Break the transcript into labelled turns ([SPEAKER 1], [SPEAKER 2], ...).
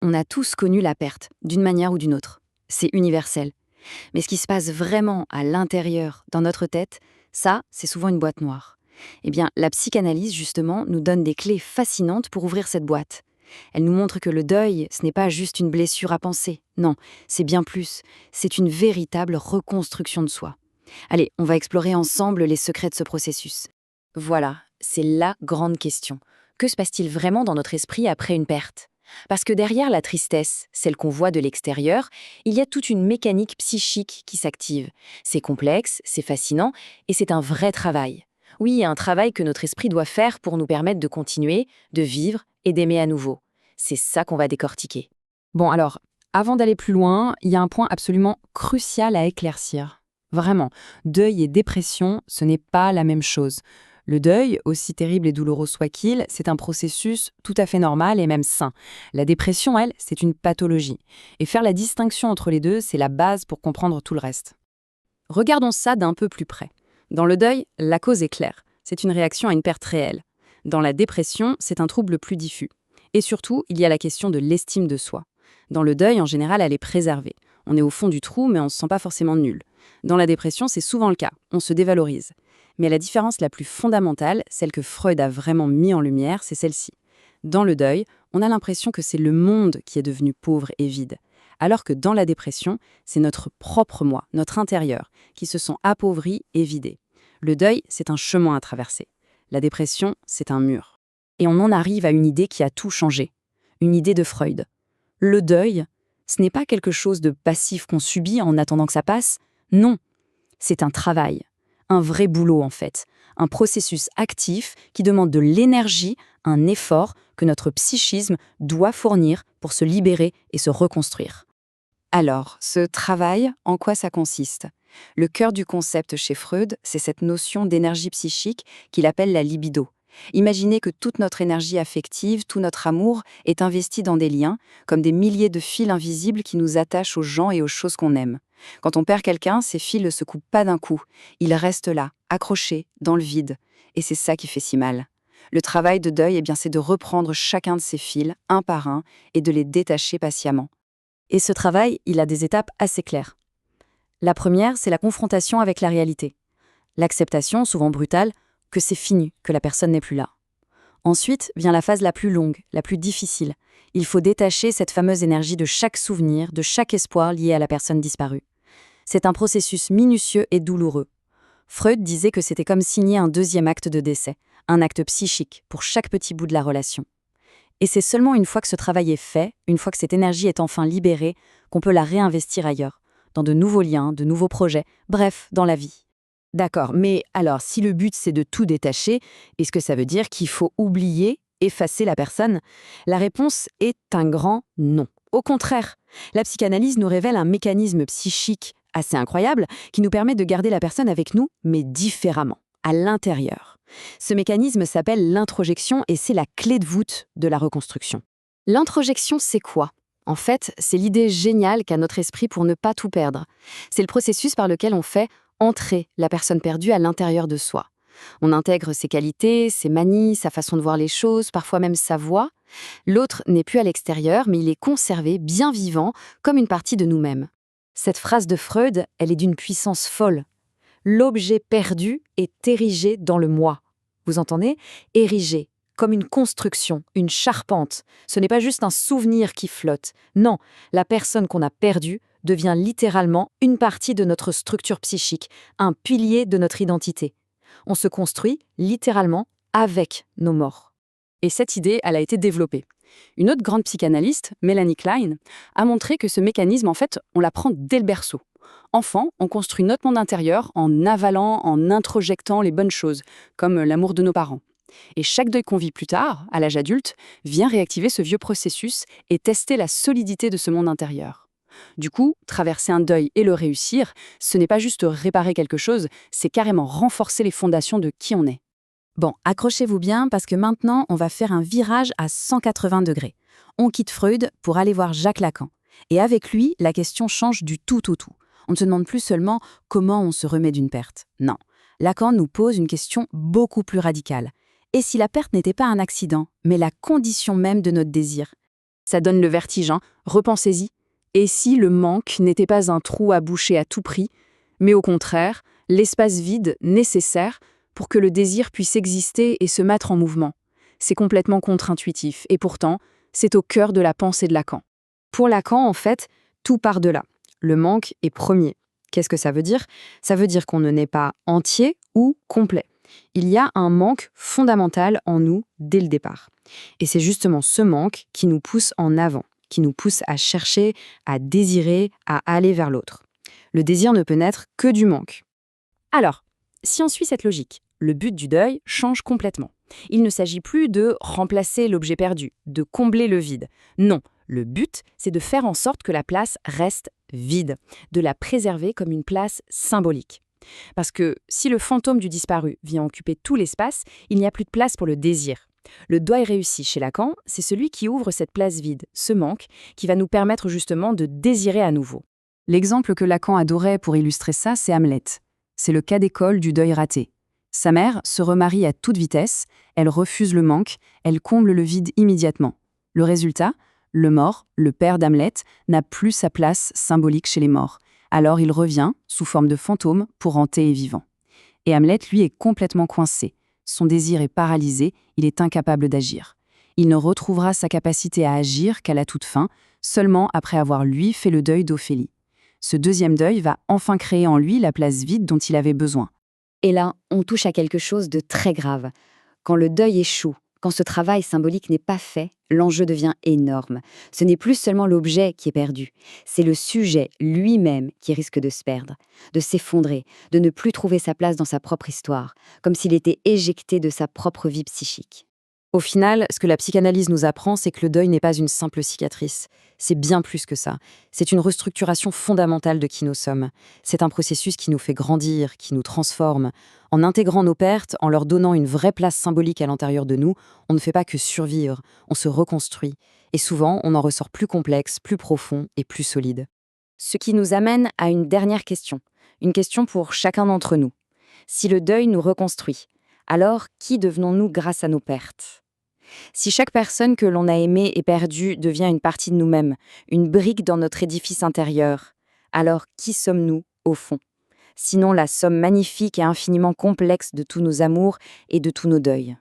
[SPEAKER 1] On a tous connu la perte, d'une manière ou d'une autre. C'est universel. Mais ce qui se passe vraiment à l'intérieur, dans notre tête, ça, c'est souvent une boîte noire. Eh bien, la psychanalyse, justement, nous donne des clés fascinantes pour ouvrir cette boîte. Elle nous montre que le deuil, ce n'est pas juste une blessure à panser. Non, c'est bien plus. C'est une véritable reconstruction de soi. Allez, on va explorer ensemble les secrets de ce processus. Voilà, c'est la grande question. Que se passe-t-il vraiment dans notre esprit après une perte? Parce que derrière la tristesse, celle qu'on voit de l'extérieur, il y a toute une mécanique psychique qui s'active. C'est complexe, c'est fascinant, et c'est un vrai travail. Oui, un travail que notre esprit doit faire pour nous permettre de continuer, de vivre et d'aimer à nouveau. C'est ça qu'on va décortiquer.
[SPEAKER 2] Bon, alors, avant d'aller plus loin, il y a un point absolument crucial à éclaircir. Vraiment, deuil et dépression, ce n'est pas la même chose. Le deuil, aussi terrible et douloureux soit-il, c'est un processus tout à fait normal et même sain. La dépression, elle, c'est une pathologie. Et faire la distinction entre les deux, c'est la base pour comprendre tout le reste.
[SPEAKER 1] Regardons ça d'un peu plus près. Dans le deuil, la cause est claire. C'est une réaction à une perte réelle. Dans la dépression, c'est un trouble plus diffus. Et surtout, il y a la question de l'estime de soi. Dans le deuil, en général, elle est préservée. On est au fond du trou, mais on ne se sent pas forcément nul. Dans la dépression, c'est souvent le cas. On se dévalorise. Mais la différence la plus fondamentale, celle que Freud a vraiment mis en lumière, c'est celle-ci. Dans le deuil, on a l'impression que c'est le monde qui est devenu pauvre et vide. Alors que dans la dépression, c'est notre propre moi, notre intérieur, qui se sent appauvri et vidé. Le deuil, c'est un chemin à traverser. La dépression, c'est un mur. Et on en arrive à une idée qui a tout changé. Une idée de Freud. Le deuil, ce n'est pas quelque chose de passif qu'on subit en attendant que ça passe. Non, c'est un travail. Un vrai boulot, en fait. Un processus actif qui demande de l'énergie, un effort que notre psychisme doit fournir pour se libérer et se reconstruire. Alors, ce travail, en quoi ça consiste? Le cœur du concept chez Freud, c'est cette notion d'énergie psychique qu'il appelle la libido. Imaginez que toute notre énergie affective, tout notre amour est investi dans des liens, comme des milliers de fils invisibles qui nous attachent aux gens et aux choses qu'on aime. Quand on perd quelqu'un, ces fils ne se coupent pas d'un coup. Ils restent là, accrochés, dans le vide. Et c'est ça qui fait si mal. Le travail de deuil, c'est de reprendre chacun de ces fils, un par un, et de les détacher patiemment. Et ce travail, il a des étapes assez claires. La première, c'est la confrontation avec la réalité. L'acceptation, souvent brutale, que c'est fini, que la personne n'est plus là. Ensuite vient la phase la plus longue, la plus difficile. Il faut détacher cette fameuse énergie de chaque souvenir, de chaque espoir lié à la personne disparue. C'est un processus minutieux et douloureux. Freud disait que c'était comme signer un deuxième acte de décès, un acte psychique pour chaque petit bout de la relation. Et c'est seulement une fois que ce travail est fait, une fois que cette énergie est enfin libérée, qu'on peut la réinvestir ailleurs, dans de nouveaux liens, de nouveaux projets, bref, dans la vie.
[SPEAKER 3] D'accord, mais alors si le but c'est de tout détacher, est-ce que ça veut dire qu'il faut oublier, effacer la personne? La réponse est un grand non. Au contraire, la psychanalyse nous révèle un mécanisme psychique assez incroyable qui nous permet de garder la personne avec nous, mais différemment, à l'intérieur. Ce mécanisme s'appelle l'introjection et c'est la clé de voûte de la reconstruction.
[SPEAKER 1] L'introjection, c'est quoi? En fait, c'est l'idée géniale qu'a notre esprit pour ne pas tout perdre. C'est le processus par lequel on fait entrer la personne perdue à l'intérieur de soi. On intègre ses qualités, ses manies, sa façon de voir les choses, parfois même sa voix. L'autre n'est plus à l'extérieur, mais il est conservé, bien vivant, comme une partie de nous-mêmes. Cette phrase de Freud, elle est d'une puissance folle. L'objet perdu est érigé dans le moi. Vous entendez? Érigé, comme une construction, une charpente. Ce n'est pas juste un souvenir qui flotte. Non, la personne qu'on a perdue devient littéralement une partie de notre structure psychique, un pilier de notre identité. On se construit littéralement avec nos morts.
[SPEAKER 2] Et cette idée, elle a été développée. Une autre grande psychanalyste, Melanie Klein, a montré que ce mécanisme, en fait, on l'apprend dès le berceau. Enfant, on construit notre monde intérieur en avalant, en introjectant les bonnes choses, comme l'amour de nos parents. Et chaque deuil qu'on vit plus tard, à l'âge adulte, vient réactiver ce vieux processus et tester la solidité de ce monde intérieur. Du coup, traverser un deuil et le réussir, ce n'est pas juste réparer quelque chose, c'est carrément renforcer les fondations de qui on est.
[SPEAKER 3] Bon, accrochez-vous bien parce que maintenant, on va faire un virage à 180 degrés. On quitte Freud pour aller voir Jacques Lacan. Et avec lui, la question change du tout au tout. On ne se demande plus seulement comment on se remet d'une perte. Non. Lacan nous pose une question beaucoup plus radicale. Et si la perte n'était pas un accident, mais la condition même de notre désir?
[SPEAKER 2] Ça donne le vertige, hein. Repensez-y. Et si le manque n'était pas un trou à boucher à tout prix, mais au contraire, l'espace vide nécessaire pour que le désir puisse exister et se mettre en mouvement? C'est complètement contre-intuitif, et pourtant, c'est au cœur de la pensée de Lacan.
[SPEAKER 3] Pour Lacan, en fait, tout part de là. Le manque est premier. Qu'est-ce que ça veut dire? Ça veut dire qu'on ne naît pas entier ou complet. Il y a un manque fondamental en nous dès le départ. Et c'est justement ce manque qui nous pousse en avant, qui nous pousse à chercher, à désirer, à aller vers l'autre. Le désir ne peut naître que du manque.
[SPEAKER 2] Alors, si on suit cette logique, le but du deuil change complètement. Il ne s'agit plus de remplacer l'objet perdu, de combler le vide. Non, le but, c'est de faire en sorte que la place reste vide, de la préserver comme une place symbolique. Parce que si le fantôme du disparu vient occuper tout l'espace, il n'y a plus de place pour le désir. Le deuil réussi chez Lacan, c'est celui qui ouvre cette place vide, ce manque, qui va nous permettre justement de désirer à nouveau.
[SPEAKER 1] L'exemple que Lacan adorait pour illustrer ça, c'est Hamlet. C'est le cas d'école du deuil raté. Sa mère se remarie à toute vitesse, elle refuse le manque, elle comble le vide immédiatement. Le résultat, le mort, le père d'Hamlet, n'a plus sa place symbolique chez les morts. Alors il revient, sous forme de fantôme, pour hanter et vivant. Et Hamlet, lui, est complètement coincé. Son désir est paralysé, il est incapable d'agir. Il ne retrouvera sa capacité à agir qu'à la toute fin, seulement après avoir, lui, fait le deuil d'Ophélie. Ce deuxième deuil va enfin créer en lui la place vide dont il avait besoin.
[SPEAKER 3] Et là, on touche à quelque chose de très grave. Quand le deuil échoue, quand ce travail symbolique n'est pas fait, l'enjeu devient énorme. Ce n'est plus seulement l'objet qui est perdu, c'est le sujet lui-même qui risque de se perdre, de s'effondrer, de ne plus trouver sa place dans sa propre histoire, comme s'il était éjecté de sa propre vie psychique. Au final, ce que la psychanalyse nous apprend, c'est que le deuil n'est pas une simple cicatrice. C'est bien plus que ça. C'est une restructuration fondamentale de qui nous sommes. C'est un processus qui nous fait grandir, qui nous transforme. En intégrant nos pertes, en leur donnant une vraie place symbolique à l'intérieur de nous, on ne fait pas que survivre, on se reconstruit. Et souvent, on en ressort plus complexe, plus profond et plus solide.
[SPEAKER 2] Ce qui nous amène à une dernière question. Une question pour chacun d'entre nous. Si le deuil nous reconstruit, alors qui devenons-nous grâce à nos pertes? Si chaque personne que l'on a aimée et perdue devient une partie de nous-mêmes, une brique dans notre édifice intérieur, alors qui sommes-nous au fond? Sinon la somme magnifique et infiniment complexe de tous nos amours et de tous nos deuils.